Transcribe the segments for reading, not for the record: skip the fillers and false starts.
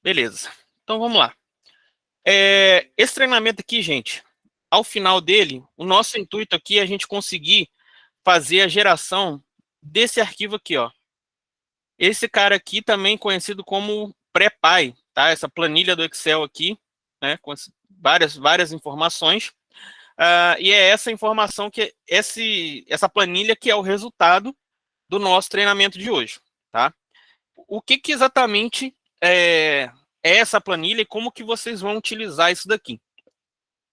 Beleza. Então vamos lá. Esse treinamento aqui, gente, ao final dele, o nosso intuito aqui é a gente conseguir fazer a geração desse arquivo aqui, ó. Esse cara aqui também conhecido como pré-py, tá? Essa planilha do Excel aqui, né? Com várias informações. E é essa informação essa planilha que é o resultado do nosso treinamento de hoje, tá? O que exatamente é essa planilha e como que vocês vão utilizar isso daqui?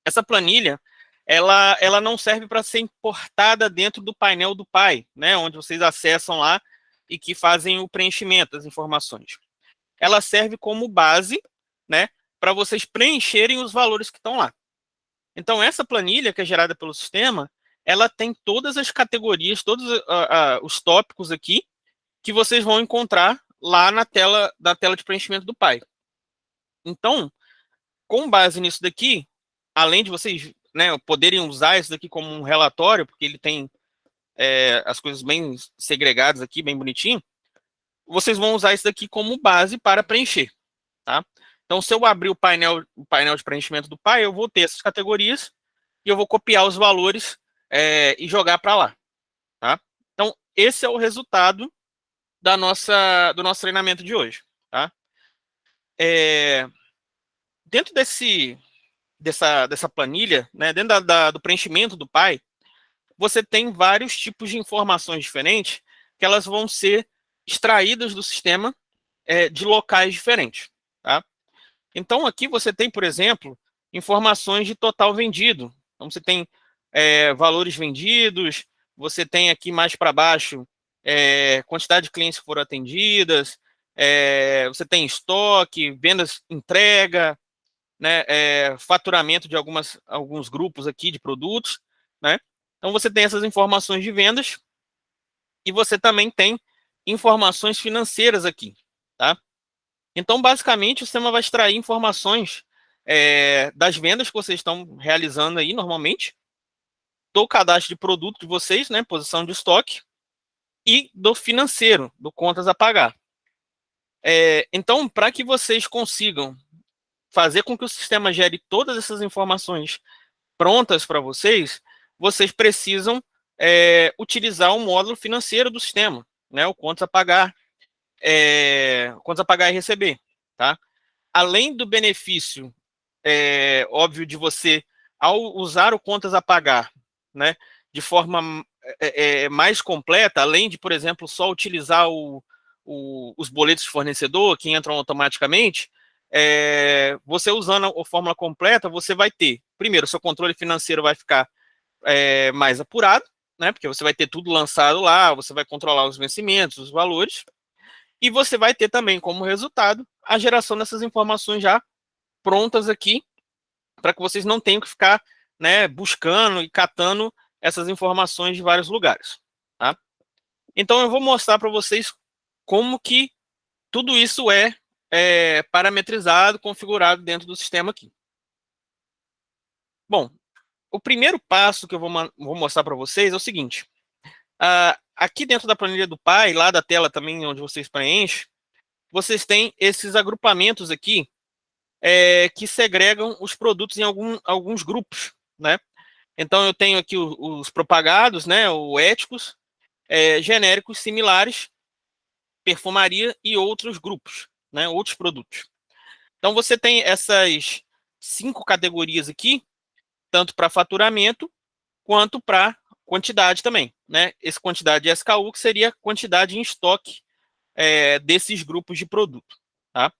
Essa planilha, ela não serve para ser importada dentro do painel do Pi, né, onde vocês acessam lá e que fazem o preenchimento das informações. Ela serve como base, né, para vocês preencherem os valores que estão lá. Então, essa planilha que é gerada pelo sistema, ela tem todas as categorias, todos os tópicos aqui que vocês vão encontrar lá na tela de preenchimento do Pi. Então, com base nisso daqui, além de vocês, né, poderem usar isso daqui como um relatório, porque ele tem as coisas bem segregadas aqui, bem bonitinho, vocês vão usar isso daqui como base para preencher, tá? Então, se eu abrir o painel de preenchimento do Pi, eu vou ter essas categorias e eu vou copiar os valores e jogar para lá, tá? Então, esse é o resultado do nosso treinamento de hoje, tá? Dentro dessa planilha, né, dentro do preenchimento do Pi, você tem vários tipos de informações diferentes que elas vão ser extraídas do sistema de locais diferentes, tá? Então, aqui você tem, por exemplo, informações de total vendido. Então, você tem valores vendidos, você tem aqui mais para baixo quantidade de clientes que foram atendidas, você tem estoque, vendas, entrega, né, faturamento de alguns grupos aqui de produtos, né? Então, você tem essas informações de vendas e você também tem informações financeiras aqui, tá? Então, basicamente, o sistema vai extrair informações das vendas que vocês estão realizando aí normalmente, do cadastro de produto de vocês, né, posição de estoque, e do financeiro, do contas a pagar. Então, para que vocês consigam fazer com que o sistema gere todas essas informações prontas para vocês, vocês precisam utilizar o módulo financeiro do sistema, né, o contas a pagar e receber, tá? Além do benefício óbvio de você, ao usar o contas a pagar, né, de forma mais completa, além de, por exemplo, só utilizar os boletos de fornecedor que entram automaticamente, você usando a fórmula completa, você vai ter, primeiro, seu controle financeiro vai ficar mais apurado, né, porque você vai ter tudo lançado lá, você vai controlar os vencimentos, os valores, e você vai ter também como resultado a geração dessas informações já prontas aqui, para que vocês não tenham que ficar, né, buscando e catando essas informações de vários lugares, tá? Então eu vou mostrar para vocês como que tudo isso parametrizado, configurado dentro do sistema aqui. Bom, o primeiro passo que eu vou mostrar para vocês é o seguinte. Aqui dentro da planilha do Pi, lá da tela também onde vocês preenchem, vocês têm esses agrupamentos aqui que segregam os produtos em alguns grupos, né? Então, eu tenho aqui os propagados, né, o éticos, genéricos similares, perfumaria e outros grupos, né, outros produtos. Então, você tem essas 5 categorias aqui, tanto para faturamento quanto para quantidade também, né? Essa quantidade de SKU, que seria quantidade em estoque desses grupos de produto, tá?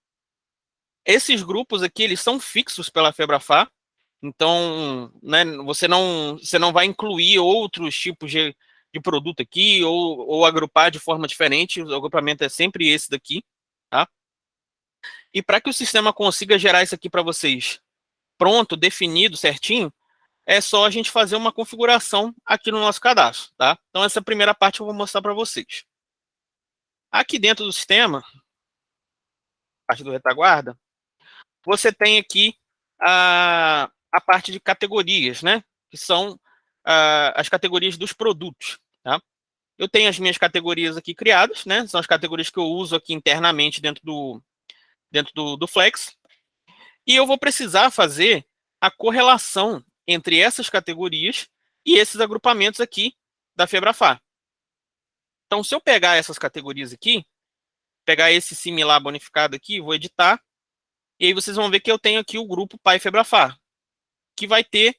Esses grupos aqui, eles são fixos pela Febrafahr, então, né, você não vai incluir outros tipos de produto aqui ou agrupar de forma diferente, o agrupamento é sempre esse daqui, tá? E para que o sistema consiga gerar isso aqui para vocês pronto, definido, certinho, é só a gente fazer uma configuração aqui no nosso cadastro, tá? Então, essa primeira parte eu vou mostrar para vocês. Aqui dentro do sistema, parte do retaguarda, você tem aqui a parte de categorias, né? Que são as categorias dos produtos, tá? Eu tenho as minhas categorias aqui criadas, né? São as categorias que eu uso aqui internamente dentro dentro do Flex, e eu vou precisar fazer a correlação entre essas categorias e esses agrupamentos aqui da Febrafar. Então, se eu pegar essas categorias aqui, pegar esse similar bonificado aqui, vou editar, e aí vocês vão ver que eu tenho aqui o grupo Pai Febrafar, que vai ter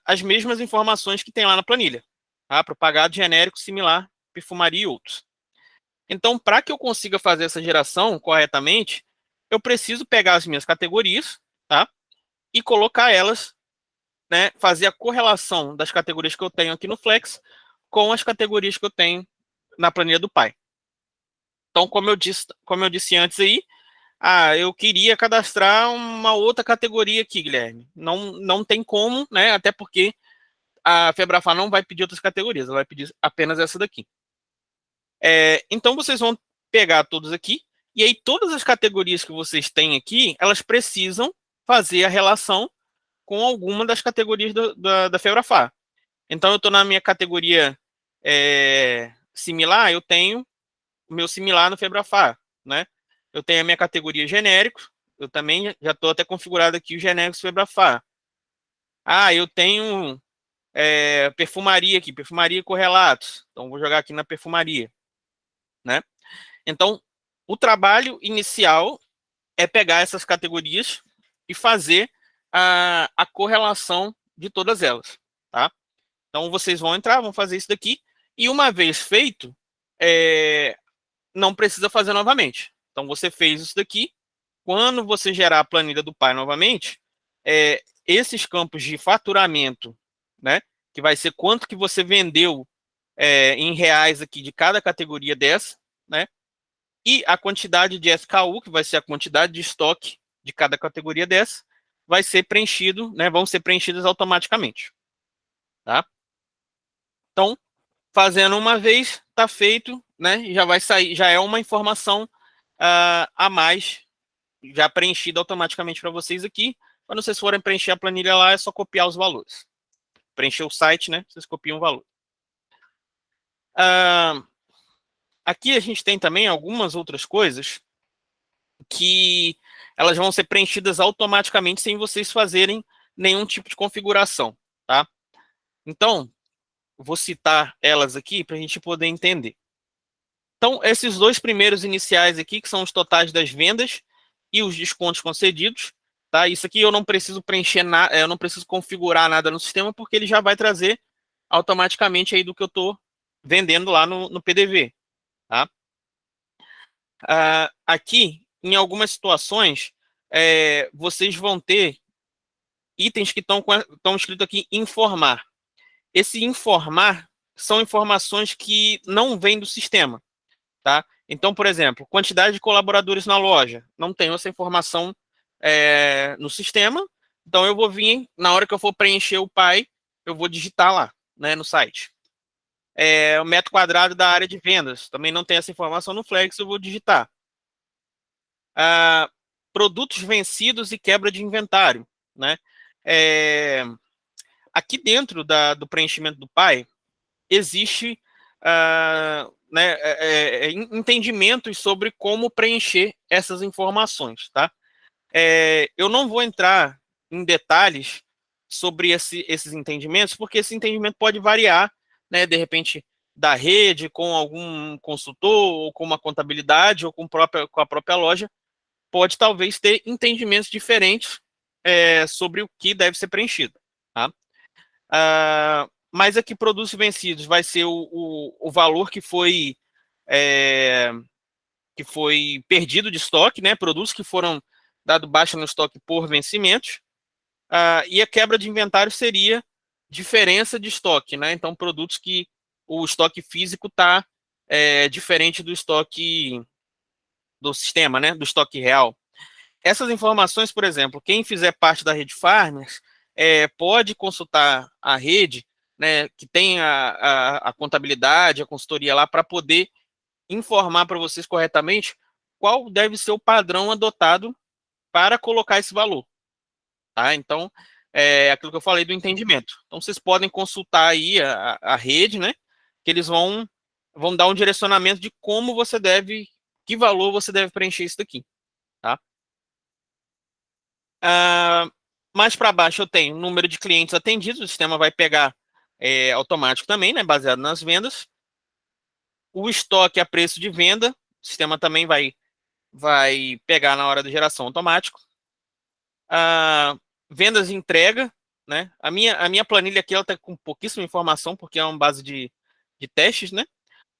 as mesmas informações que tem lá na planilha. Tá? Propagado, genérico, similar, perfumaria e outros. Então, para que eu consiga fazer essa geração corretamente, eu preciso pegar as minhas categorias, tá? E colocar elas, né? Fazer a correlação das categorias que eu tenho aqui no Flex com as categorias que eu tenho na planilha do Pai. Então, como eu disse antes aí, eu queria cadastrar uma outra categoria aqui, Guilherme. Não tem como, né? Até porque a Febrafar não vai pedir outras categorias, ela vai pedir apenas essa daqui. Então, vocês vão pegar todos aqui, e aí todas as categorias que vocês têm aqui, elas precisam fazer a relação com alguma das categorias da Febrafar. Então, eu estou na minha categoria similar, eu tenho o meu similar no Febrafar, né? Eu tenho a minha categoria genérico, eu também já estou até configurado aqui o genérico Febrafar. Eu tenho perfumaria aqui, perfumaria e correlatos. Então, vou jogar aqui na perfumaria, né? Então, o trabalho inicial é pegar essas categorias e fazer a correlação de todas elas, tá? Então, vocês vão entrar, vão fazer isso daqui, e uma vez feito, não precisa fazer novamente. Então, você fez isso daqui, quando você gerar a planilha do Pai novamente, esses campos de faturamento, né, que vai ser quanto que você vendeu em reais aqui de cada categoria dessa, né, e a quantidade de SKU, que vai ser a quantidade de estoque de cada categoria dessa, vai ser preenchido, né, vão ser preenchidas automaticamente, tá? Então, fazendo uma vez, está feito, né, já vai sair, já é uma informação a mais, já preenchida automaticamente para vocês aqui. Quando vocês forem preencher a planilha lá, é só copiar os valores. Preencher o site, né, vocês copiam o valor. Aqui a gente tem também algumas outras coisas que elas vão ser preenchidas automaticamente sem vocês fazerem nenhum tipo de configuração, tá? Então, vou citar elas aqui para a gente poder entender. Então, esses dois primeiros iniciais aqui, que são os totais das vendas e os descontos concedidos, tá? Isso aqui eu não preciso preencher nada, eu não preciso configurar nada no sistema, porque ele já vai trazer automaticamente aí do que eu estou vendendo lá no PDV, tá? Aqui, em algumas situações, vocês vão ter itens que estão escritos aqui informar. Esse informar são informações que não vêm do sistema, tá? Então, por exemplo, quantidade de colaboradores na loja. Não tenho essa informação no sistema, então eu vou vir, na hora que eu for preencher o PAI, eu vou digitar lá, né, no site. O metro quadrado da área de vendas, também não tem essa informação no Flex, eu vou digitar. Produtos vencidos e quebra de inventário, né? Aqui dentro do preenchimento do PAI, existe entendimentos sobre como preencher essas informações, tá? Eu não vou entrar em detalhes sobre esses entendimentos, porque esse entendimento pode variar, né? De repente, da rede, com algum consultor, ou com uma contabilidade, ou com a própria loja, pode talvez ter entendimentos diferentes sobre o que deve ser preenchido, tá? Mas aqui, produtos vencidos vai ser o valor que foi perdido de estoque, né? Produtos que foram dado baixa no estoque por vencimentos. E a quebra de inventário seria diferença de estoque, né? Então, produtos que o estoque físico está diferente do estoque do sistema, né? Do estoque real. Essas informações, por exemplo, quem fizer parte da rede Farmers pode consultar a rede, né, que tem a contabilidade, a consultoria lá, para poder informar para vocês corretamente qual deve ser o padrão adotado para colocar esse valor. Tá? Então, aquilo que eu falei do entendimento. Então, vocês podem consultar aí a rede, né, que eles vão dar um direcionamento de como você deve, que valor você deve preencher isso daqui. tá? Mais para baixo eu tenho o número de clientes atendidos, o sistema vai pegar automático também, né, baseado nas vendas. O estoque a preço de venda, o sistema também vai pegar na hora da geração automático. Vendas e entrega, né? A minha planilha aqui ela está com pouquíssima informação, porque é uma base de testes, né?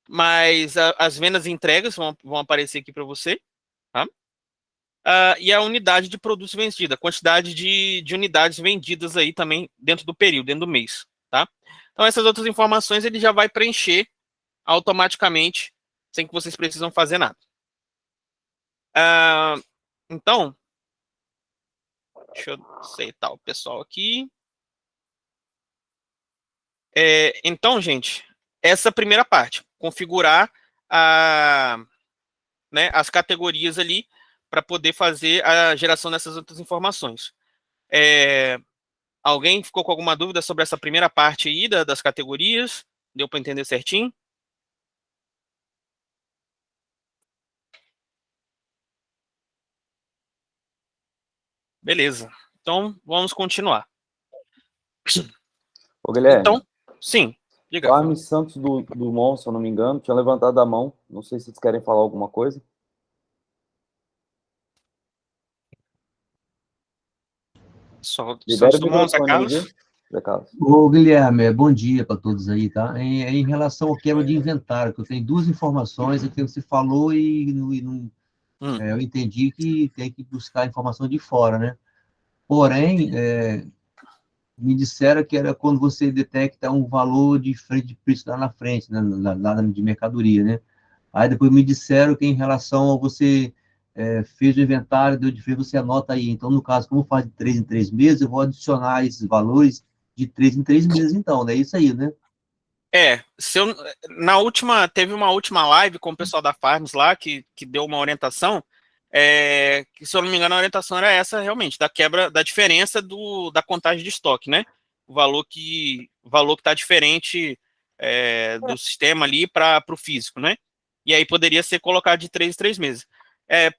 Mas as vendas e entregas vão aparecer aqui para você, tá? E a unidade de produtos vendida, a quantidade de unidades vendidas aí também dentro do período, dentro do mês, tá? Então essas outras informações ele já vai preencher automaticamente, sem que vocês precisam fazer nada. Então, deixa eu aceitar o pessoal aqui. Então, gente, essa primeira parte, configurar né, as categorias ali para poder fazer a geração dessas outras informações. Alguém ficou com alguma dúvida sobre essa primeira parte aí das categorias? Deu para entender certinho? Beleza. Então, vamos continuar. Ô, Guilherme, Então, sim, diga. o Armes Santos do Mon, se eu não me engano, tinha levantado a mão. Não sei se vocês querem falar alguma coisa. Libera Santos o Dumont, Zé microfone aí, Carlos. viu, Zé Carlos? Ô, Guilherme, bom dia para todos aí, tá? Em relação ao quebra de inventário, que eu tenho duas informações, é que você falou eu entendi que tem que buscar informação de fora, né? Porém, me disseram que era quando você detecta um valor de frente de preço lá na frente, né? Lá de mercadoria, né? Aí depois me disseram que em relação a você fez o inventário, deu de frente, você anota aí. Então, no caso, como faz de 3 em 3 meses, eu vou adicionar esses valores de 3 em 3 meses, então, né? Isso aí, né? Teve uma última live com o pessoal da Farms lá, que deu uma orientação, que, se eu não me engano, a orientação era essa, realmente, da quebra, da diferença da contagem de estoque, né? O valor que está diferente do sistema ali para o físico, né? E aí poderia ser colocado de 3 em 3 meses.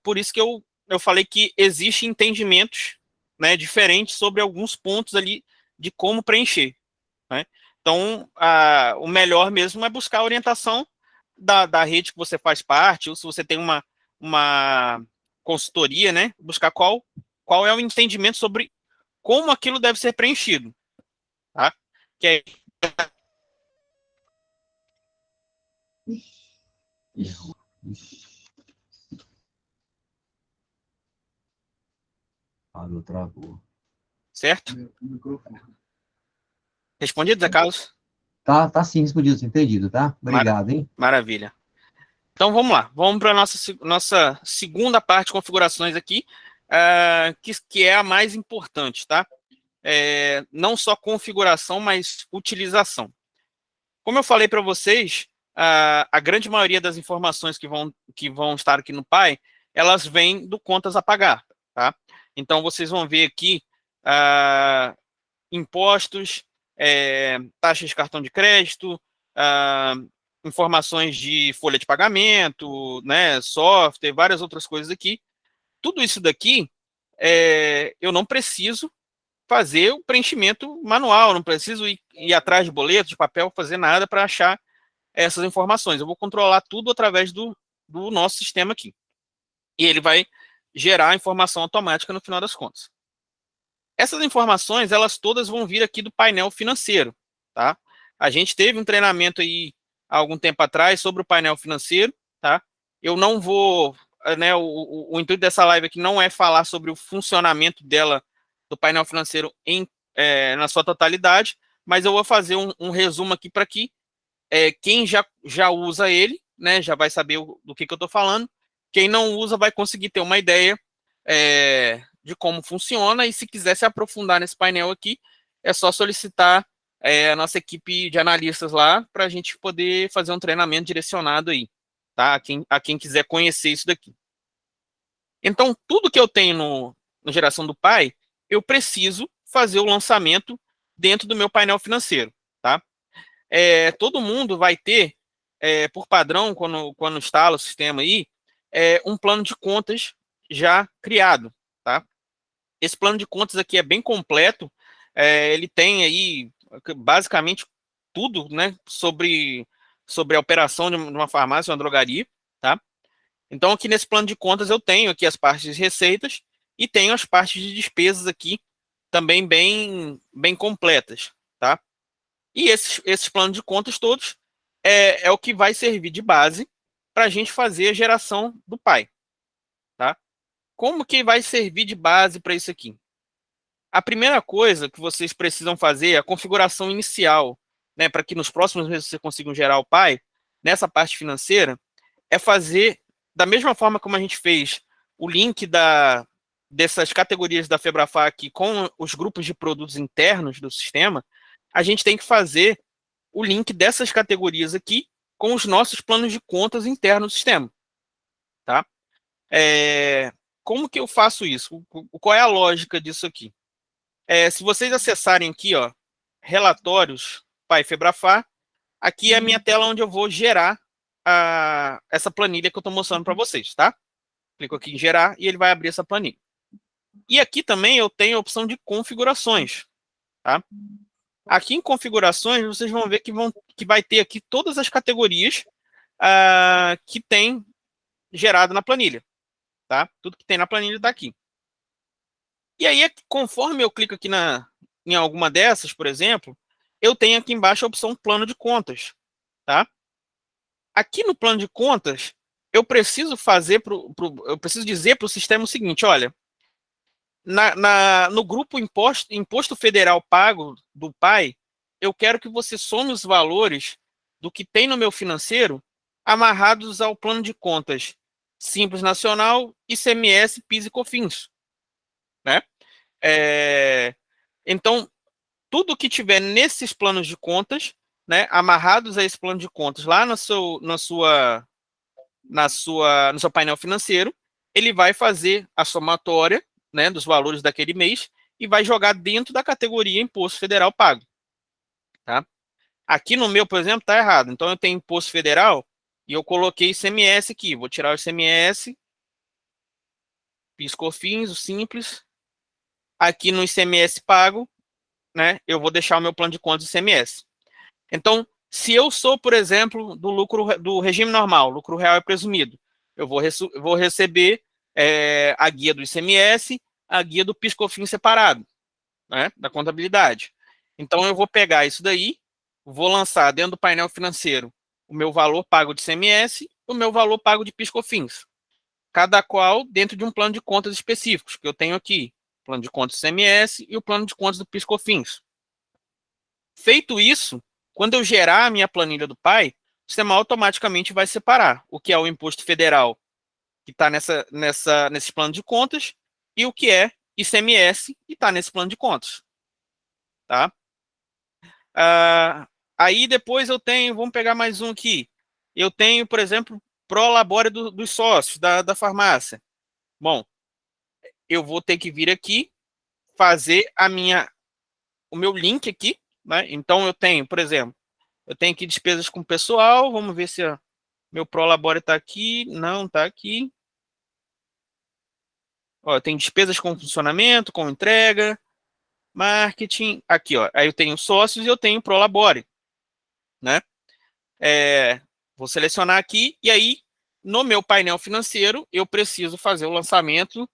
Por isso que eu falei que existe entendimentos, né, diferentes sobre alguns pontos ali de como preencher, né? Então, o melhor mesmo é buscar a orientação da rede que você faz parte, ou se você tem uma consultoria, né? Buscar qual é o entendimento sobre como aquilo deve ser preenchido, tá? Que é Parou, travou. certo? Respondido, Zé Carlos? Tá sim, respondido, entendido, tá? Obrigado, hein? Maravilha. Então, vamos lá. Vamos para a nossa segunda parte de configurações aqui, que é a mais importante, tá? Não só configuração, mas utilização. Como eu falei para vocês, a grande maioria das informações que vão estar aqui no Pai, elas vêm do contas a pagar, tá? Então, vocês vão ver aqui impostos, taxas de cartão de crédito, informações de folha de pagamento, né, software, várias outras coisas aqui. Tudo isso daqui, eu não preciso fazer o preenchimento manual, não preciso ir atrás de boleto, de papel, fazer nada para achar essas informações. Eu vou controlar tudo através do nosso sistema aqui. E ele vai gerar a informação automática no final das contas. Essas informações, elas todas vão vir aqui do painel financeiro, tá? A gente teve um treinamento aí há algum tempo atrás sobre o painel financeiro, tá? Eu não vou, né, o intuito dessa live aqui não é falar sobre o funcionamento dela, do painel financeiro na sua totalidade, mas eu vou fazer um resumo aqui para que quem já usa ele, né, já vai saber do que eu estou falando. Quem não usa vai conseguir ter uma ideia de como funciona, e se quiser se aprofundar nesse painel aqui, é só solicitar a nossa equipe de analistas lá para a gente poder fazer um treinamento direcionado aí, tá? A quem quiser conhecer isso daqui. Então, tudo que eu tenho no Geração do Pai, eu preciso fazer o lançamento dentro do meu painel financeiro, tá? Todo mundo vai ter, por padrão, quando instala o sistema aí, um plano de contas já criado, tá? Esse plano de contas aqui é bem completo, ele tem aí basicamente tudo, né, sobre a operação de uma farmácia, uma drogaria, tá? Então aqui nesse plano de contas eu tenho aqui as partes de receitas e tenho as partes de despesas aqui também bem completas, tá? E esses planos de contas todos é o que vai servir de base para a gente fazer a geração do pai, tá? Como que vai servir de base para isso aqui? A primeira coisa que vocês precisam fazer é a configuração inicial, né, para que nos próximos meses vocês consigam gerar o pai, nessa parte financeira, é fazer, da mesma forma como a gente fez o link dessas categorias da Febrafac aqui com os grupos de produtos internos do sistema, a gente tem que fazer o link dessas categorias aqui com os nossos planos de contas internos do sistema, tá? Como que eu faço isso? Qual é a lógica disso aqui? Se vocês acessarem aqui, ó, relatórios Pai Febrafar, aqui é a minha tela onde eu vou gerar essa planilha que eu estou mostrando para vocês, tá? Clico aqui em gerar e ele vai abrir essa planilha. E aqui também eu tenho a opção de configurações, tá? Aqui em configurações, vocês vão ver que vai ter aqui todas as categorias que tem gerado na planilha, tá? Tudo que tem na planilha está aqui. E aí, conforme eu clico aqui em alguma dessas, por exemplo, eu tenho aqui embaixo a opção plano de contas, tá? Aqui no plano de contas, eu preciso dizer para o sistema o seguinte, olha, no grupo imposto federal pago do pai, eu quero que você some os valores do que tem no meu financeiro amarrados ao plano de contas Simples Nacional, ICMS, PIS e COFINS, né? Então, tudo que tiver nesses planos de contas, né, amarrados a esse plano de contas lá no seu painel financeiro, ele vai fazer a somatória, né, dos valores daquele mês e vai jogar dentro da categoria Imposto Federal Pago, tá? Aqui no meu, por exemplo, está errado. Então, eu tenho Imposto Federal e eu coloquei ICMS aqui. Vou tirar o ICMS, PIS, COFINS, o Simples. Aqui no ICMS pago, né, eu vou deixar o meu plano de contas ICMS. Então, se eu sou, por exemplo, do lucro do regime normal, lucro real é presumido, eu vou receber a guia do ICMS, a guia do PIS/COFINS separado, né, da contabilidade. Então, eu vou pegar isso daí, vou lançar dentro do painel financeiro o meu valor pago de ICMS, o meu valor pago de PIS/COFINS, cada qual dentro de um plano de contas específicos, que eu tenho aqui, plano de contas do ICMS e o plano de contas do PIS/COFINS. Feito isso, quando eu gerar a minha planilha do pai, o sistema automaticamente vai separar o que é o imposto federal que está nesse plano de contas e o que é ICMS e está nesse plano de contas, tá? Aí depois eu tenho, vamos pegar mais um aqui. Eu tenho, por exemplo, Prolabore dos sócios da farmácia. Bom, eu vou ter que vir aqui fazer o meu link aqui, né? Então eu tenho, por exemplo, eu tenho aqui despesas com pessoal, vamos ver se meu Prolabore está aqui, não está aqui. Ó, eu tenho despesas com funcionamento, com entrega, marketing, aqui, ó. Aí eu tenho sócios e eu tenho Prolabore, né? Vou selecionar aqui e aí no meu painel financeiro eu preciso fazer o lançamento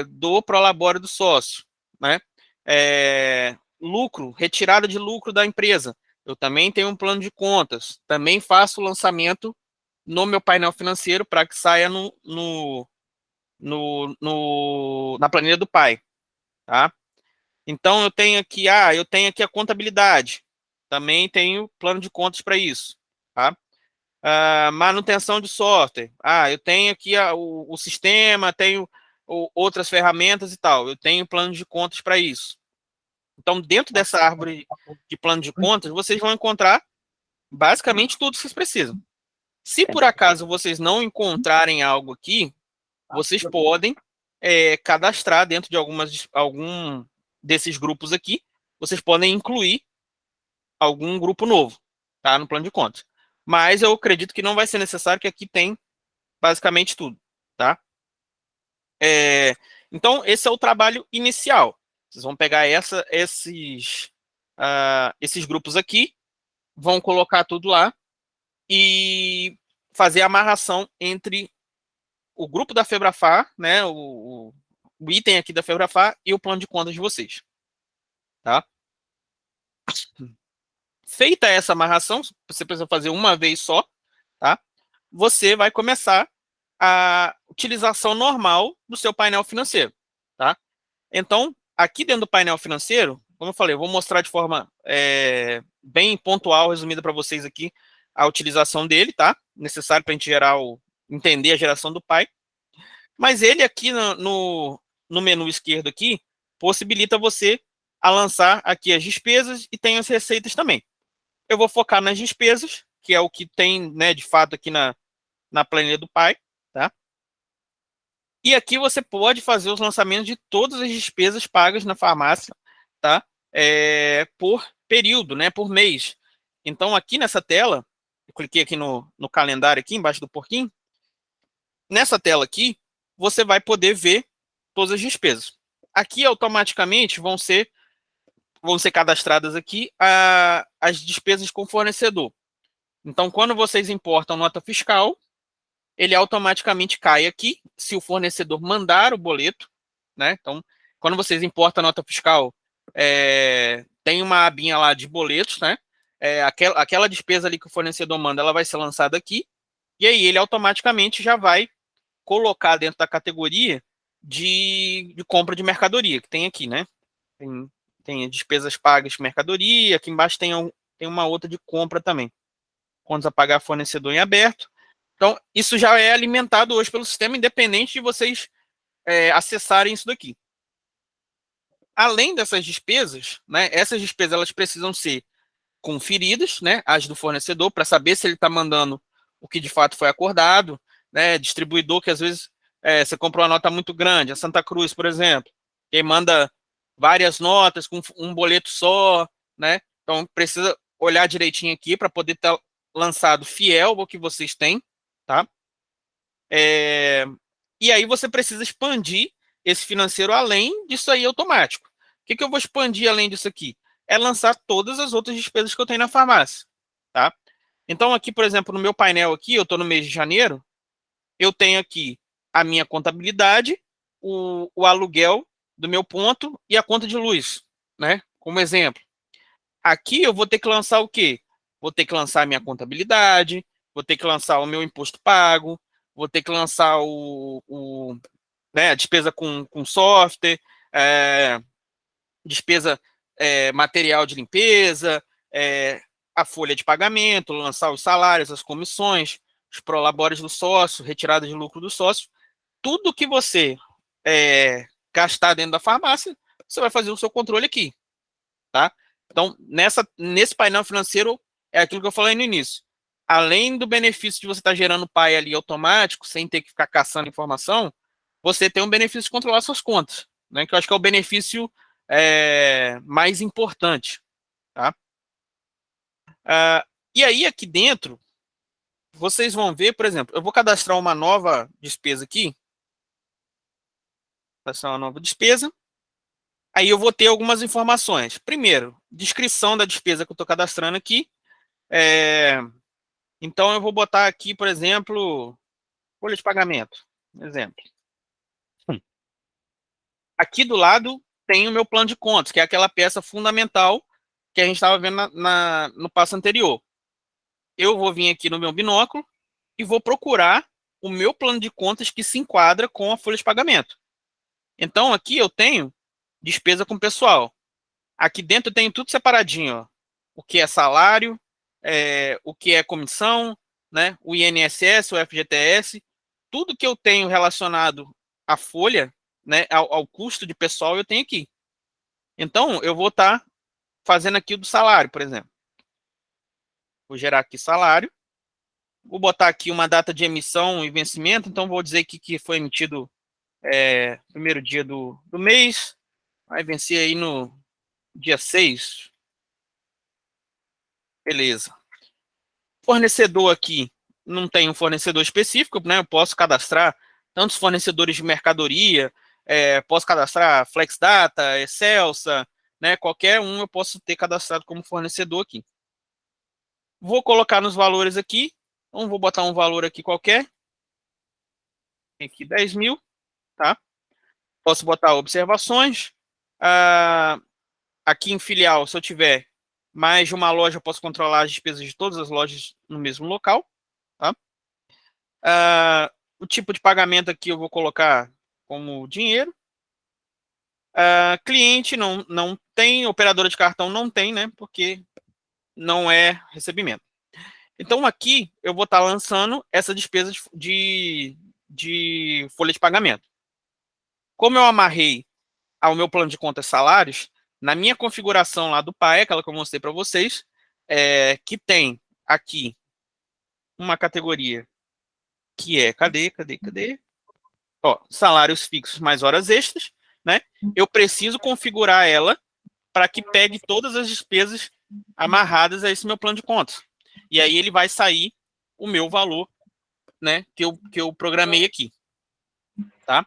do Prolabore do sócio, né? Lucro, retirada de lucro da empresa. Eu também tenho um plano de contas, também faço o lançamento no meu painel financeiro para que saia na planilha do pai, tá? Então eu tenho aqui a contabilidade, também tenho plano de contas para isso, tá? Manutenção de software, eu tenho aqui o sistema, tenho outras ferramentas e tal, eu tenho plano de contas para isso. Então, dentro dessa árvore de plano de contas, vocês vão encontrar basicamente tudo que vocês precisam. Se por acaso vocês não encontrarem algo aqui, vocês podem cadastrar dentro de algum desses grupos aqui, vocês podem incluir algum grupo novo, tá, no plano de contas. Mas eu acredito que não vai ser necessário, que aqui tem basicamente tudo, tá? Então, esse é o trabalho inicial. Vocês vão pegar esses grupos aqui, vão colocar tudo lá e fazer a amarração entre o grupo da Febrafar, né, o item aqui da Febrafar e o plano de contas de vocês. Tá? Feita essa amarração, você precisa fazer uma vez só, tá? Você vai começar a utilização normal do seu painel financeiro, tá? Então, aqui dentro do painel financeiro, como eu falei, eu vou mostrar de forma bem pontual, resumida para vocês aqui, a utilização dele, tá? Necessário para a gente entender a geração do PAI. Mas ele aqui no menu esquerdo aqui, possibilita você a lançar aqui as despesas e tem as receitas também. Eu vou focar nas despesas, que é o que tem, né, de fato aqui na planilha do PAI, tá? E aqui você pode fazer os lançamentos de todas as despesas pagas na farmácia, tá? Por período, né, por mês. Então, aqui nessa tela, eu cliquei aqui no calendário aqui, embaixo do porquinho. Nessa tela aqui, você vai poder ver todas as despesas. Aqui, automaticamente, vão ser cadastradas aqui as despesas com fornecedor. Então, quando vocês importam nota fiscal, ele automaticamente cai aqui, se o fornecedor mandar o boleto, né? Então, quando vocês importam a nota fiscal, tem uma abinha lá de boletos, né? Aquela despesa ali que o fornecedor manda, ela vai ser lançada aqui, e aí ele automaticamente já vai colocar dentro da categoria de compra de mercadoria, que tem aqui, né? Tem despesas pagas de mercadoria, aqui embaixo tem uma outra de compra também. Contas a pagar fornecedor em aberto. Então, isso já é alimentado hoje pelo sistema, independente de vocês acessarem isso daqui. Além dessas despesas, né, essas despesas elas precisam ser conferidas, né, as do fornecedor, para saber se ele está mandando o que de fato foi acordado, né, distribuidor que às vezes você comprou uma nota muito grande, a Santa Cruz, por exemplo, que manda várias notas com um boleto só, né, então precisa olhar direitinho aqui para poder estar lançado fiel ao que vocês têm, tá? E aí você precisa expandir esse financeiro além disso aí automático. O que eu vou expandir além disso aqui? É lançar todas as outras despesas que eu tenho na farmácia, tá? Então aqui, por exemplo, no meu painel aqui, eu estou no mês de janeiro, eu tenho aqui a minha contabilidade, o aluguel do meu ponto e a conta de luz, né? Como exemplo. Aqui eu vou ter que lançar o quê? Vou ter que lançar a minha contabilidade, vou ter que lançar o meu imposto pago, vou ter que lançar a despesa com software, despesa material de limpeza, a folha de pagamento, lançar os salários, as comissões, os prolabores do sócio, retirada de lucro do sócio. Tudo que você gastar dentro da farmácia, você vai fazer o seu controle aqui, tá? Então, nesse painel financeiro, é aquilo que eu falei no início. Além do benefício de você estar gerando PAI ali automático, sem ter que ficar caçando informação, você tem um benefício de controlar suas contas, né? Que eu acho que é o benefício mais importante, tá? E aí, aqui dentro, vocês vão ver, por exemplo, eu vou cadastrar uma nova despesa aqui. Cadastrar uma nova despesa. Aí eu vou ter algumas informações. Primeiro, descrição da despesa que eu estou cadastrando aqui. Então, eu vou botar aqui, por exemplo, folha de pagamento. Exemplo. Aqui do lado tem o meu plano de contas, que é aquela peça fundamental que a gente estava vendo no passo anterior. Eu vou vir aqui no meu binóculo e vou procurar o meu plano de contas que se enquadra com a folha de pagamento. Então, aqui eu tenho despesa com pessoal. Aqui dentro eu tenho tudo separadinho, ó. O que é salário, o que é comissão, né? O INSS, o FGTS, tudo que eu tenho relacionado à folha, né? Ao custo de pessoal, eu tenho aqui. Então, eu vou estar fazendo aqui o do salário, por exemplo. Vou gerar aqui salário. Vou botar aqui uma data de emissão e vencimento. Então, vou dizer aqui que foi emitido primeiro dia do mês. Vai vencer aí no dia 6. Beleza. Fornecedor aqui, não tem um fornecedor específico, né? Eu posso cadastrar tantos fornecedores de mercadoria, posso cadastrar FlexData, Excelsa, né? Qualquer um eu posso ter cadastrado como fornecedor aqui. Vou colocar nos valores aqui, então vou botar um valor aqui qualquer, aqui 10 mil, tá? Posso botar observações. Aqui em filial, se eu tiver mais de uma loja, eu posso controlar as despesas de todas as lojas no mesmo local, tá? O tipo de pagamento aqui eu vou colocar como dinheiro. Cliente não tem, operadora de cartão não tem, né? Porque não é recebimento. Então, aqui eu vou estar lançando essa despesa de folha de pagamento. Como eu amarrei ao meu plano de contas salários, na minha configuração lá do PAE, aquela que eu mostrei para vocês, que tem aqui uma categoria que é, cadê? Ó, salários fixos mais horas extras, né? Eu preciso configurar ela para que pegue todas as despesas amarradas a esse meu plano de contas. E aí ele vai sair o meu valor, né, que eu programei aqui, tá?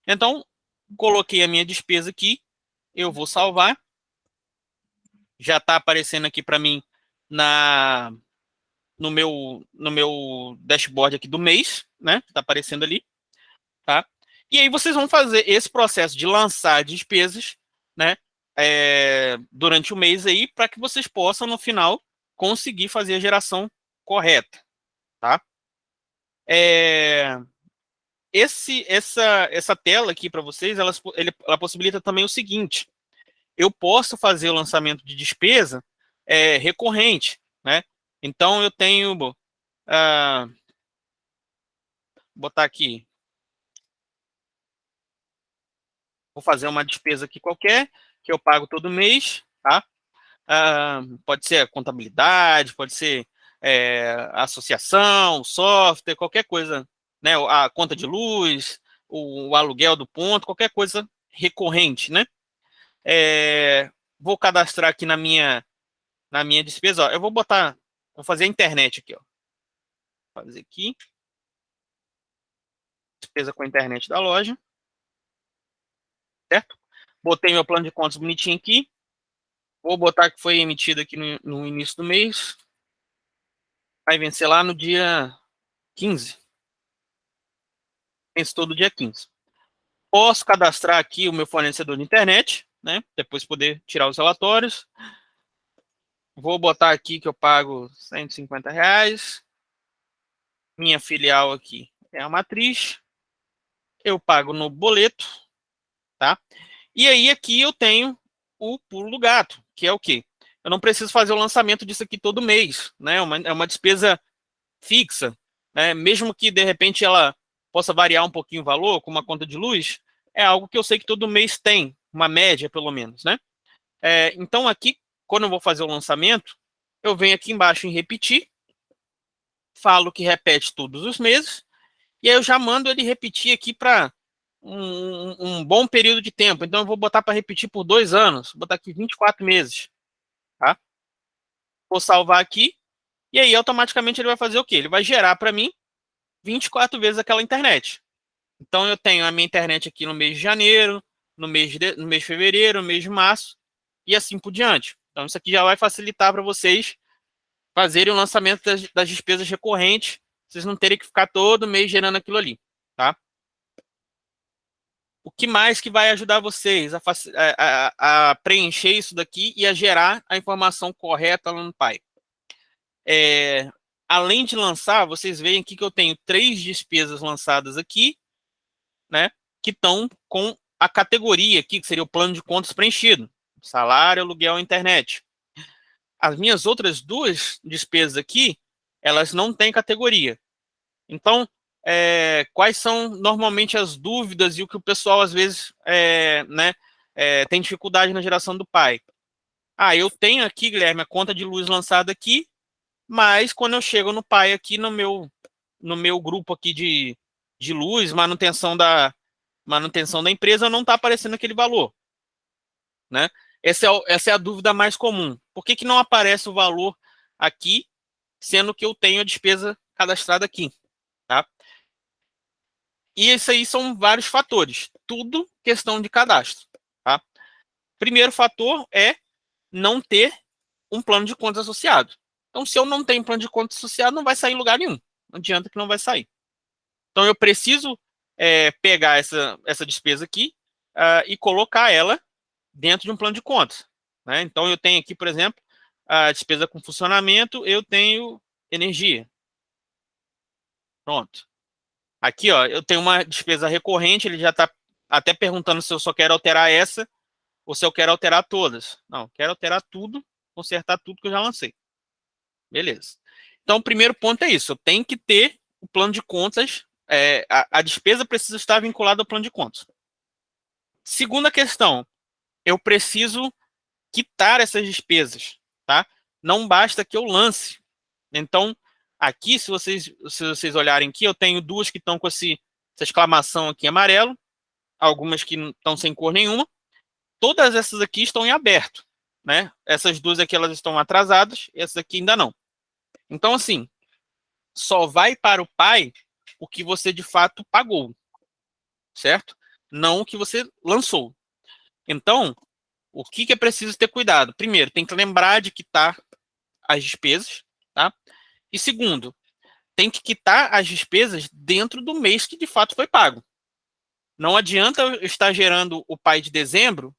Então, coloquei a minha despesa aqui, eu vou salvar. Já está aparecendo aqui para mim no meu dashboard aqui do mês, né? Está aparecendo ali, tá? E aí vocês vão fazer esse processo de lançar despesas, né? Durante o mês aí, para que vocês possam, no final, conseguir fazer a geração correta, tá? Essa tela aqui para vocês, ela possibilita também o seguinte: eu posso fazer o lançamento de despesa recorrente, né? Então eu tenho, botar aqui, vou fazer uma despesa aqui qualquer que eu pago todo mês, tá? Pode ser a contabilidade, pode ser associação, software, qualquer coisa, né? A conta de luz, o aluguel do ponto, qualquer coisa recorrente, né? Vou cadastrar aqui na minha despesa, ó, vou fazer a internet aqui, ó. Vou fazer aqui, despesa com a internet da loja, certo? Botei meu plano de contas bonitinho aqui, vou botar que foi emitido aqui no início do mês, vai vencer lá no dia 15, vence todo dia 15. Posso cadastrar aqui o meu fornecedor de internet, né? Depois poder tirar os relatórios. Vou botar aqui que eu pago R$ 150. Minha filial aqui é a matriz. Eu pago no boleto, tá? E aí aqui eu tenho o pulo do gato, que é o quê? Eu não preciso fazer o lançamento disso aqui todo mês, né? É uma despesa fixa, né? Mesmo que de repente ela possa variar um pouquinho o valor, como uma conta de luz, é algo que eu sei que todo mês tem, uma média pelo menos, né? Então aqui, quando eu vou fazer o lançamento, eu venho aqui embaixo em repetir, falo que repete todos os meses, e aí eu já mando ele repetir aqui para um bom período de tempo. Então eu vou botar para repetir por 2 anos, vou botar aqui 24 meses, tá? Vou salvar aqui, e aí automaticamente ele vai fazer o quê? Ele vai gerar para mim 24 vezes aquela internet. Então eu tenho a minha internet aqui no mês de janeiro, no mês de fevereiro, no mês de março, e assim por diante. Então isso aqui já vai facilitar para vocês fazerem o lançamento das despesas recorrentes, vocês não terem que ficar todo mês gerando aquilo ali, tá? O que mais que vai ajudar vocês a preencher isso daqui e a gerar a informação correta lá no Pai? Além de lançar, vocês veem aqui que eu tenho 3 despesas lançadas aqui, né? Que estão com a categoria aqui, que seria o plano de contas preenchido. Salário, aluguel, internet. As minhas outras 2 despesas aqui, elas não têm categoria. Então, quais são normalmente as dúvidas e o que o pessoal às vezes tem dificuldade na geração do Pai? Eu tenho aqui, Guilherme, a conta de luz lançada aqui, mas quando eu chego no Pai aqui no meu grupo aqui de luz, manutenção da empresa, não está aparecendo aquele valor, né? Essa é a dúvida mais comum. Por que não aparece o valor aqui, sendo que eu tenho a despesa cadastrada aqui, tá? E isso aí são vários fatores, tudo questão de cadastro. Tá? Primeiro fator é não ter um plano de contas associado. Então, se eu não tenho plano de contas associado, não vai sair em lugar nenhum. Não adianta que não vai sair. Então, eu preciso pegar essa despesa aqui e colocar ela dentro de um plano de contas. Né? Então, eu tenho aqui, por exemplo, a despesa com funcionamento, eu tenho energia. Pronto. Aqui, ó, eu tenho uma despesa recorrente, ele já está até perguntando se eu só quero alterar essa ou se eu quero alterar todas. Não, quero alterar tudo, consertar tudo que eu já lancei. Beleza. Então, o primeiro ponto é isso, eu tenho que ter o plano de contas, a despesa precisa estar vinculada ao plano de contas. Segunda questão, eu preciso quitar essas despesas, tá? Não basta que eu lance. Então, aqui, se vocês olharem aqui, eu tenho duas que estão com essa exclamação aqui em amarelo, algumas que estão sem cor nenhuma. Todas essas aqui estão em aberto, né? Essas duas aqui, elas estão atrasadas, essas aqui ainda não. Então, assim, só vai para o pai o que você de fato pagou, certo? Não o que você lançou. Então, o que é preciso ter cuidado? Primeiro, tem que lembrar de quitar as despesas, tá? E segundo, tem que quitar as despesas dentro do mês que de fato foi pago. Não adianta eu estar gerando o pai de dezembro,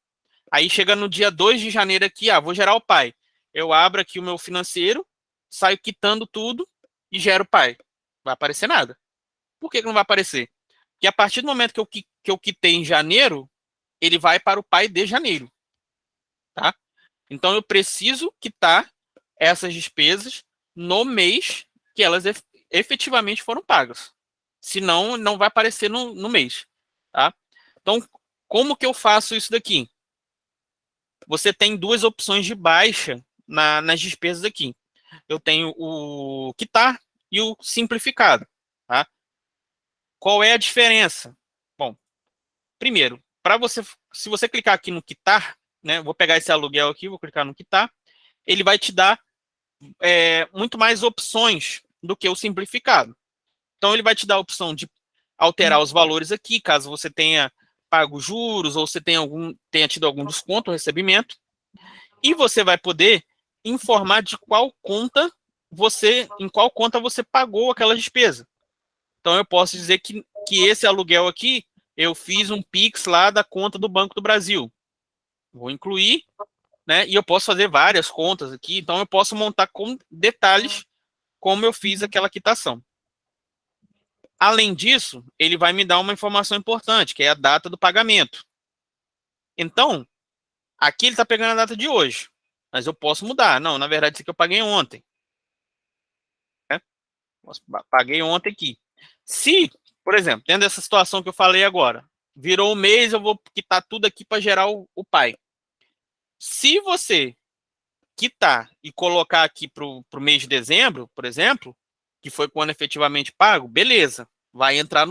aí chega no dia 2 de janeiro aqui, vou gerar o pai. Eu abro aqui o meu financeiro, saio quitando tudo e gero o pai. Não vai aparecer nada. Por que não vai aparecer? Porque a partir do momento que eu quitei em janeiro, ele vai para o pai de janeiro. Tá? Então eu preciso quitar essas despesas no mês que elas efetivamente foram pagas. Senão, não vai aparecer no mês. Tá? Então, como que eu faço isso daqui? Você tem duas opções de baixa nas despesas aqui. Eu tenho o quitar e o simplificado. Tá? Qual é a diferença? Bom, primeiro, se você clicar aqui no quitar, né, vou pegar esse aluguel aqui, vou clicar no quitar, ele vai te dar muito mais opções do que o simplificado. Então, ele vai te dar a opção de alterar os valores aqui, caso você tenha pago juros ou você tenha tido algum desconto, recebimento. E você vai poder informar de em qual conta você pagou aquela despesa. Então, eu posso dizer que esse aluguel aqui, eu fiz um Pix lá da conta do Banco do Brasil. Vou incluir, né? E eu posso fazer várias contas aqui, então eu posso montar com detalhes como eu fiz aquela quitação. Além disso, ele vai me dar uma informação importante, que é a data do pagamento. Então, aqui ele está pegando a data de hoje, mas eu posso mudar. Não, na verdade, isso aqui eu paguei ontem. Né? Paguei ontem aqui. Se, por exemplo, tendo essa situação que eu falei agora, virou um mês, eu vou quitar tudo aqui para gerar o pai. Se você quitar e colocar aqui para o mês de dezembro, por exemplo, que foi quando efetivamente pago, beleza, vai entrar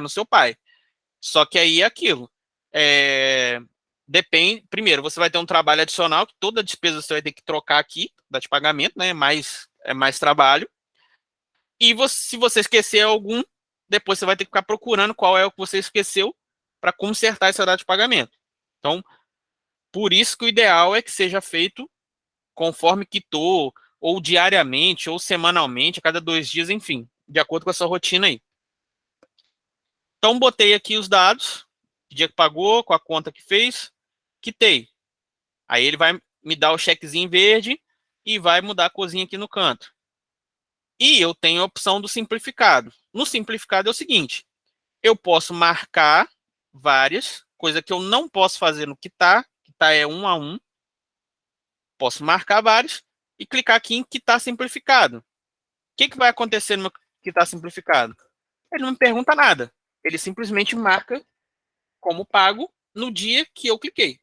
no seu pai. Só que aí é aquilo. Depende. Primeiro, você vai ter um trabalho adicional, que toda despesa você vai ter que trocar aqui, data de pagamento, né? É mais trabalho. E se você esquecer algum, depois você vai ter que ficar procurando qual é o que você esqueceu para consertar essa data de pagamento. Então, por isso que o ideal é que seja feito conforme quitou, ou diariamente, ou semanalmente, a cada 2 dias, enfim, de acordo com a sua rotina aí. Então, botei aqui os dados, o dia que pagou, com a conta que fez, quitei. Aí ele vai me dar o chequezinho verde e vai mudar a corzinha aqui no canto. E eu tenho a opção do simplificado. No simplificado é o seguinte, eu posso marcar várias, coisa que eu não posso fazer no quitar é 1 a 1. Posso marcar vários e clicar aqui em quitar simplificado. O que vai acontecer no meu quitar simplificado? Ele não me pergunta nada. Ele simplesmente marca como pago no dia que eu cliquei.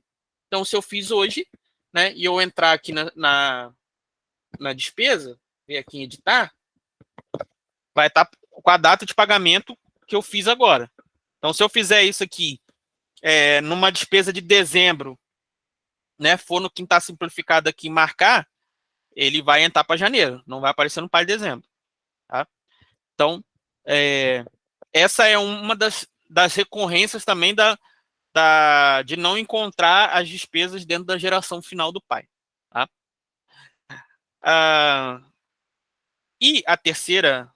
Então, se eu fiz hoje, né, e eu entrar aqui na despesa, ver aqui em editar, vai estar com a data de pagamento que eu fiz agora. Então, se eu fizer isso aqui numa despesa de dezembro, né, for no quitar simplificado aqui marcar, ele vai entrar para janeiro, não vai aparecer no pai de dezembro. Tá? Então, essa é uma das recorrências também de não encontrar as despesas dentro da geração final do pai. Tá? E a terceira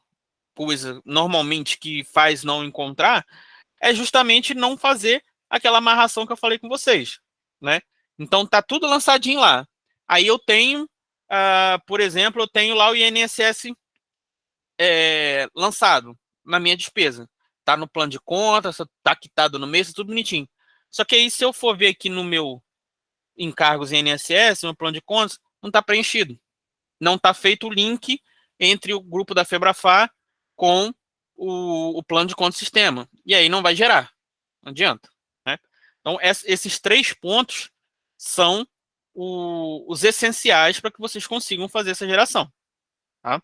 coisa, normalmente, que faz não encontrar, é justamente não fazer aquela amarração que eu falei com vocês, né? Então, tá tudo lançadinho lá. Aí eu tenho, por exemplo, eu tenho lá o INSS lançado na minha despesa. Tá no plano de contas, tá quitado no mês, tá tudo bonitinho. Só que aí, se eu for ver aqui no meu encargos INSS, no plano de contas, não tá preenchido. Não tá feito o link entre o grupo da Febrafar com o plano de conta sistema. E aí não vai gerar. Não adianta. Né? Então, esses 3 pontos são os essenciais para que vocês consigam fazer essa geração. Tá?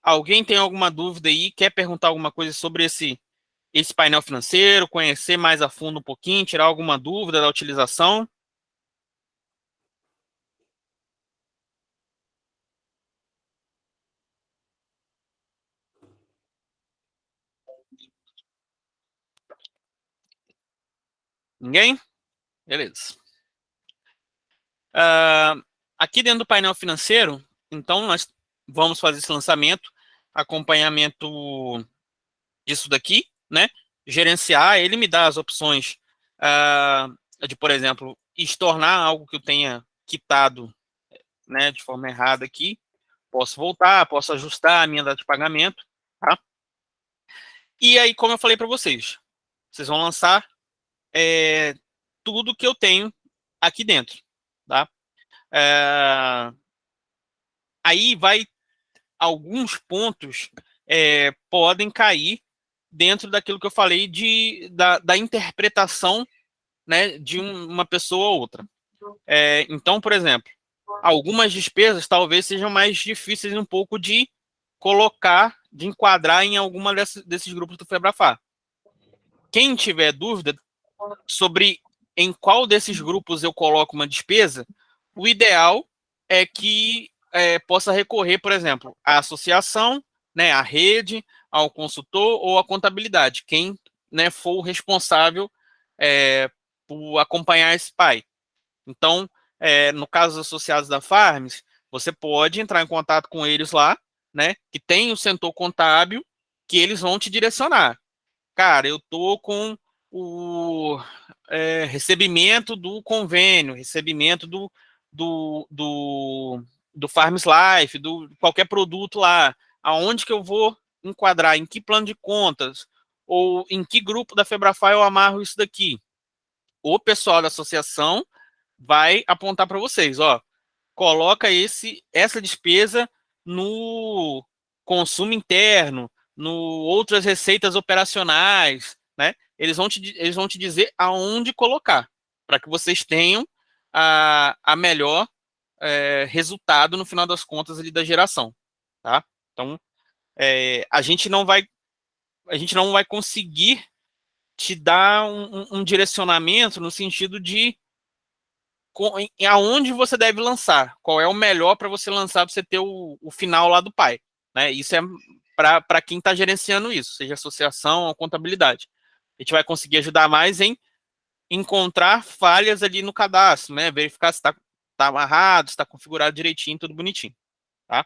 Alguém tem alguma dúvida aí? Quer perguntar alguma coisa sobre esse painel financeiro? Conhecer mais a fundo um pouquinho? Tirar alguma dúvida da utilização? Ninguém? Beleza. Aqui dentro do painel financeiro, então, nós vamos fazer esse lançamento, acompanhamento disso daqui, né? Gerenciar, ele me dá as opções de, por exemplo, estornar algo que eu tenha quitado, né, de forma errada aqui. Posso voltar, posso ajustar a minha data de pagamento, tá? E aí, como eu falei para vocês vão lançar tudo que eu tenho aqui dentro, tá? Aí vai alguns pontos podem cair dentro daquilo que eu falei da interpretação, né, de uma pessoa ou outra. Então, por exemplo, algumas despesas talvez sejam mais difíceis um pouco de colocar, de enquadrar em alguma desses grupos do Febrafar. Quem tiver dúvida sobre em qual desses grupos eu coloco uma despesa, o ideal é que possa recorrer, por exemplo, à associação, né, à rede, ao consultor ou à contabilidade, quem, né, for o responsável por acompanhar esse pai. Então, no caso dos associados da Farms, você pode entrar em contato com eles lá, né, que tem o setor contábil, que eles vão te direcionar. Cara, eu tô com o recebimento do convênio, recebimento do Farms Life, do qualquer produto lá, aonde que eu vou enquadrar, em que plano de contas, ou em que grupo da Febrafar eu amarro isso daqui. O pessoal da associação vai apontar para vocês, ó, coloca essa despesa no consumo interno, no outras receitas operacionais, né? Eles vão te dizer aonde colocar, para que vocês tenham a melhor resultado no final das contas ali da geração, tá? Então, a gente não vai conseguir te dar um direcionamento no sentido de aonde você deve lançar, qual é o melhor para você lançar, para você ter o final lá do pai, né? Isso é para quem está gerenciando isso, seja associação ou contabilidade. A gente vai conseguir ajudar mais em encontrar falhas ali no cadastro, né? Verificar se está amarrado, se está configurado direitinho, tudo bonitinho, tá?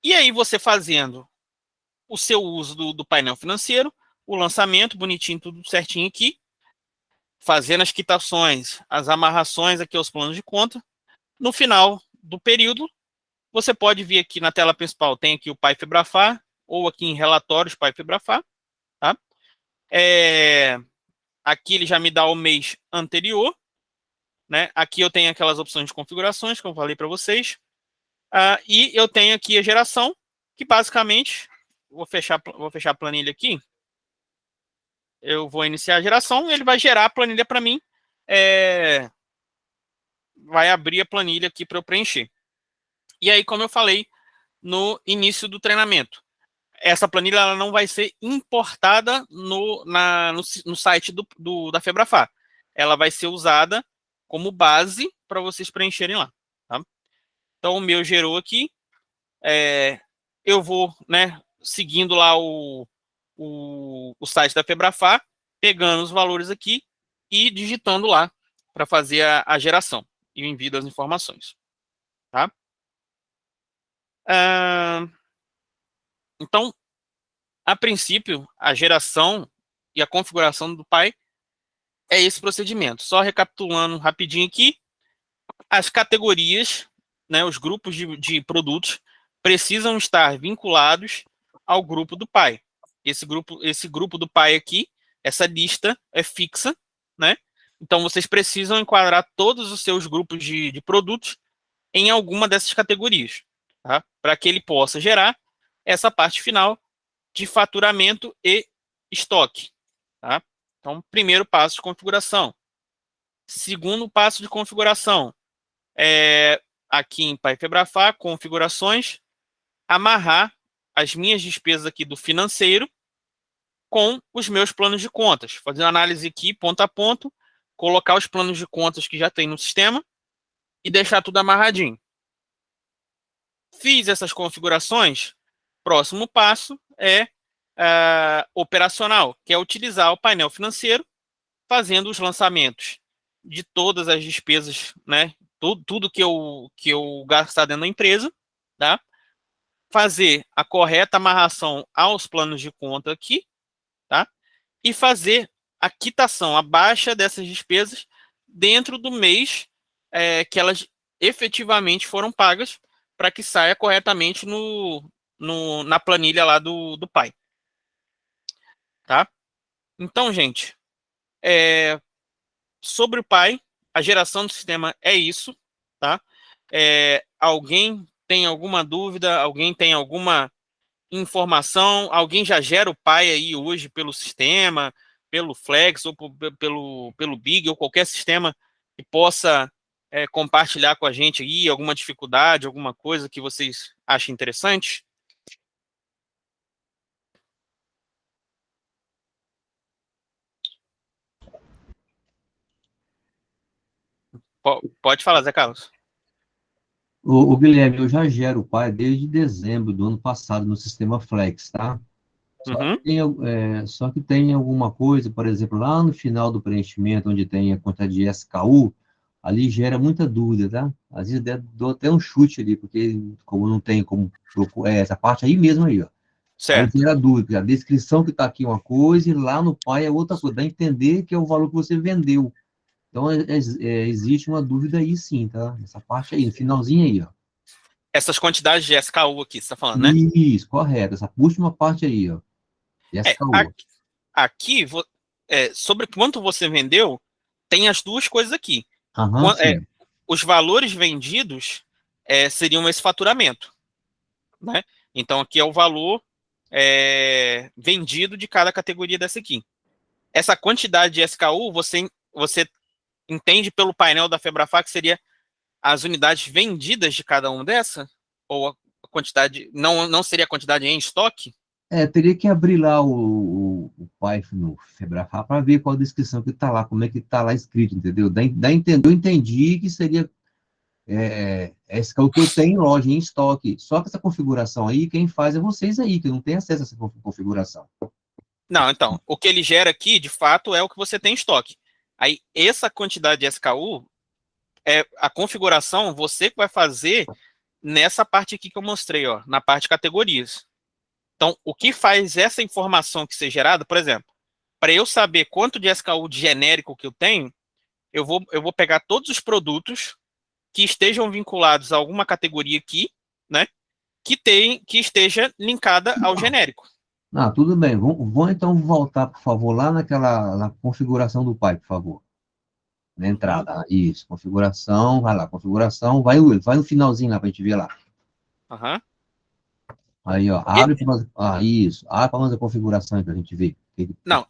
E aí você fazendo o seu uso do painel financeiro, o lançamento, bonitinho, tudo certinho aqui, fazendo as quitações, as amarrações aqui aos planos de conta. No final do período, você pode vir aqui na tela principal, tem aqui o Pai Febrafar, ou aqui em relatórios Pai Febrafar, tá? Aqui ele já me dá o mês anterior, né? Aqui eu tenho aquelas opções de configurações que eu falei para vocês. E eu tenho aqui a geração, que basicamente, vou fechar a planilha aqui. Eu vou iniciar a geração, ele vai gerar a planilha para mim. Vai abrir a planilha aqui para eu preencher. E aí, como eu falei no início do treinamento, essa planilha ela não vai ser importada no site da Febrafar. Ela vai ser usada como base para vocês preencherem lá. Tá? Então, o meu gerou aqui. eu vou, né, seguindo lá o site da Febrafar, pegando os valores aqui e digitando lá para fazer a geração e o envio das informações. Tá? Então, a princípio, a geração e a configuração do pai é esse procedimento. Só recapitulando rapidinho aqui, as categorias, né, os grupos de produtos precisam estar vinculados ao grupo do pai. Esse grupo do pai aqui, essa lista é fixa, né? Então, vocês precisam enquadrar todos os seus grupos de produtos em alguma dessas categorias, tá? Para que ele possa gerar essa parte final de faturamento e estoque. Tá? Então, primeiro passo de configuração. Segundo passo de configuração, aqui em PyFebrafar, configurações, amarrar as minhas despesas aqui do financeiro com os meus planos de contas. Fazer uma análise aqui, ponto a ponto, colocar os planos de contas que já tem no sistema e deixar tudo amarradinho. Fiz essas configurações, próximo passo é operacional, que é utilizar o painel financeiro, fazendo os lançamentos de todas as despesas, né? Tudo que eu gastar dentro da empresa, tá? Fazer a correta amarração aos planos de conta aqui, tá? E fazer a quitação, a baixa dessas despesas dentro do mês que elas efetivamente foram pagas, para que saia corretamente na planilha lá do pai. Tá? Então, gente, sobre o pai, a geração do sistema é isso. Tá? Alguém tem alguma dúvida? Alguém tem alguma informação? Alguém já gera o pai aí hoje pelo sistema, pelo Flex, ou pelo Big, ou qualquer sistema que possa compartilhar com a gente aí alguma dificuldade, alguma coisa que vocês achem interessante? Pode falar, Zé Carlos. O Guilherme, eu já gero o pai desde dezembro do ano passado no sistema Flex, tá? Só que tem alguma coisa, por exemplo, lá no final do preenchimento, onde tem a conta de SKU, ali gera muita dúvida, tá? Às vezes dou até um chute ali, porque como não tem como procurar, essa parte aí mesmo aí, ó. Certo. Aí gera dúvida, a descrição que está aqui é uma coisa e lá no pai é outra coisa, dá a entender que é o valor que você vendeu. Então, existe uma dúvida aí sim, tá? Essa parte aí, no finalzinho aí, ó. Essas quantidades de SKU aqui, você está falando, né? Isso, correto. Essa última parte aí, ó. De SKU. Aqui, sobre quanto você vendeu, tem as duas coisas aqui. Aham, sim. Os valores vendidos seriam esse faturamento, né? Então, aqui é o valor vendido de cada categoria dessa aqui. Essa quantidade de SKU, você entende pelo painel da Febrafar que seria as unidades vendidas de cada uma dessa? Ou a quantidade, não seria a quantidade em estoque? Teria que abrir lá o Python no Febrafar para ver qual a descrição que está lá, como é que está lá escrito, entendeu? Eu entendi que seria esse é o que eu tenho em loja, em estoque. Só que essa configuração aí, quem faz é vocês aí, que não tem acesso a essa configuração. Não, então, o que ele gera aqui, de fato, é o que você tem em estoque. Aí, essa quantidade de SKU, a configuração, você que vai fazer nessa parte aqui que eu mostrei, ó, na parte de categorias. Então, o que faz essa informação que ser gerada, por exemplo, para eu saber quanto de SKU de genérico que eu tenho, eu vou pegar todos os produtos que estejam vinculados a alguma categoria aqui, né, que esteja linkada ao genérico. Tudo bem. Vamos então voltar, por favor, lá na configuração do pai, por favor. Na entrada. Isso, configuração, vai lá, configuração, vai no finalzinho lá para a gente ver lá. Uhum. Aí, ó, abre para nós a configuração para a gente ver. Não,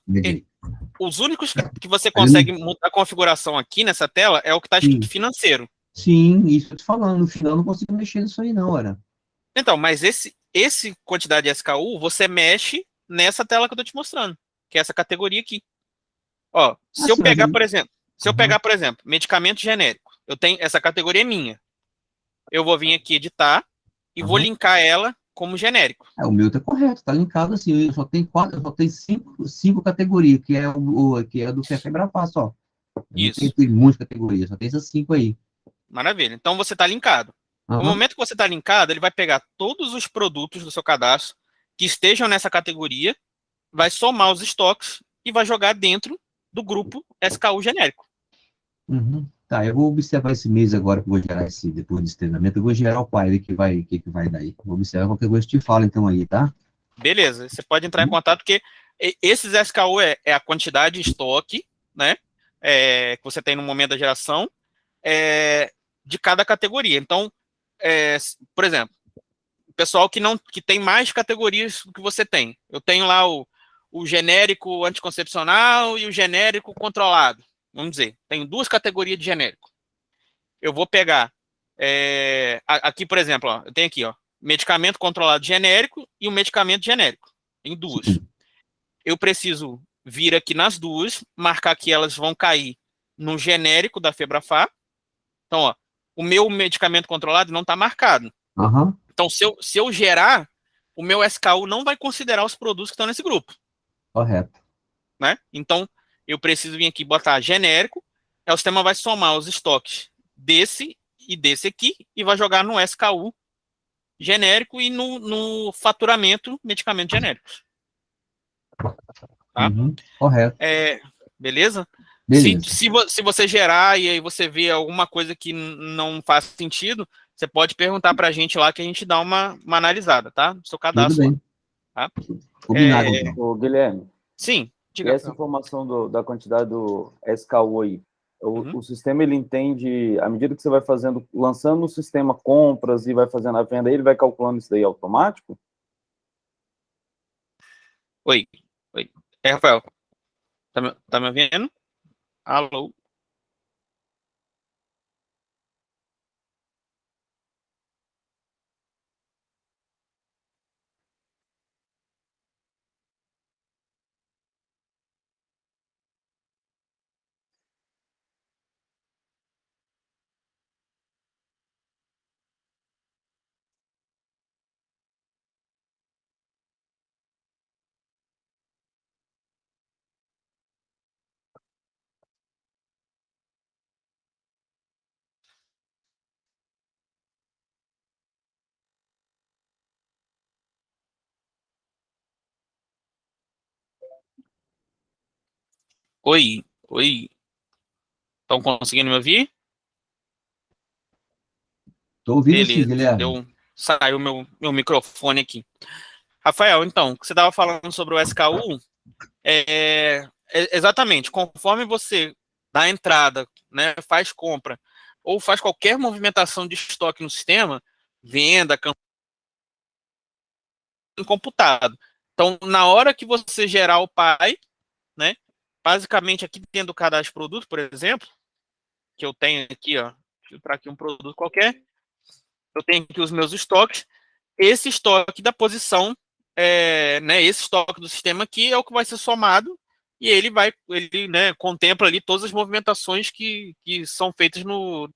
os únicos que você consegue mudar a configuração aqui nessa tela é o que está escrito financeiro. Sim, isso que eu tô falando. No final eu não consigo mexer nisso aí, não, era. Então, mas esse quantidade de SKU, você mexe nessa tela que eu tô te mostrando, que é essa categoria aqui. Ó, se eu pegar, por exemplo, medicamento genérico, eu tenho essa categoria é minha. Eu vou vir aqui editar e vou linkar ela como genérico. O meu tá correto, tá linkado assim. Eu só tenho cinco categorias, que é que é do Febravar só. Eu não Isso. tenho muitas categorias, só tem essas 5 aí. Maravilha. Então você está linkado. No Aham. momento que você está linkado, ele vai pegar todos os produtos do seu cadastro que estejam nessa categoria, vai somar os estoques e vai jogar dentro do grupo SKU genérico. Uhum. Tá, eu vou observar esse mês agora que eu vou gerar depois desse treinamento, eu vou gerar o pai, ver que vai dar aí. Vou observar qualquer coisa, eu te falo então aí, tá? Beleza. Você pode entrar em contato, porque esses SKU é a quantidade de estoque, né? Que você tem no momento da geração, de cada categoria. Então, por exemplo, o pessoal que tem mais categorias do que você tem. Eu tenho lá o genérico anticoncepcional e o genérico controlado. Vamos dizer, tenho 2 categorias de genérico. Eu vou pegar aqui, por exemplo, ó, eu tenho aqui, ó, medicamento controlado genérico e o medicamento genérico. Em 2. Sim. Eu preciso vir aqui nas 2, marcar que elas vão cair no genérico da Febrafar. Então, ó, o meu medicamento controlado não está marcado. Aham, Então, se eu gerar, o meu SKU não vai considerar os produtos que estão nesse grupo, correto. né? Então, eu preciso vir aqui botar genérico, o sistema vai somar os estoques desse e desse aqui e vai jogar no SKU genérico e no faturamento medicamentos genéricos, tá? Uhum, correto. Beleza? Beleza. Se você gerar e aí você vê alguma coisa que não faz sentido, você pode perguntar para a gente lá que a gente dá uma analisada, tá? No seu Tudo cadastro lá, bem. tá? Combinado, É, então. Ô, Guilherme, sim, e diga. essa informação da quantidade do SKU aí, Uhum. o sistema ele entende, à medida que você vai fazendo, lançando no sistema compras e vai fazendo a venda, ele vai calculando isso daí automático? Oi, oi. Rafael, tá me ouvindo? Alô? Oi, oi. Estão conseguindo me ouvir? Tô ouvindo sim, Beleza. Guilherme. Saiu meu microfone aqui. Rafael, então, você estava falando sobre o SKU, exatamente, conforme você dá a entrada, né, faz compra, ou faz qualquer movimentação de estoque no sistema, venda, campanha, computado. Então, na hora que você gerar o PAI, né, basicamente aqui dentro do cadastro de produto, por exemplo, que eu tenho aqui, ó, para aqui um produto qualquer, eu tenho aqui os meus estoques, esse estoque da posição, né, esse estoque do sistema aqui é o que vai ser somado e ele, né, contempla ali todas as movimentações que são feitas no.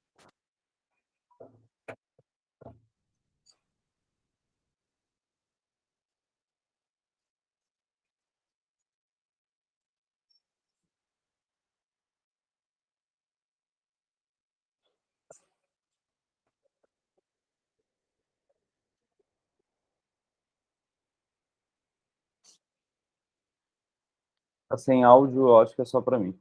Tá sem áudio, eu acho que é só para mim.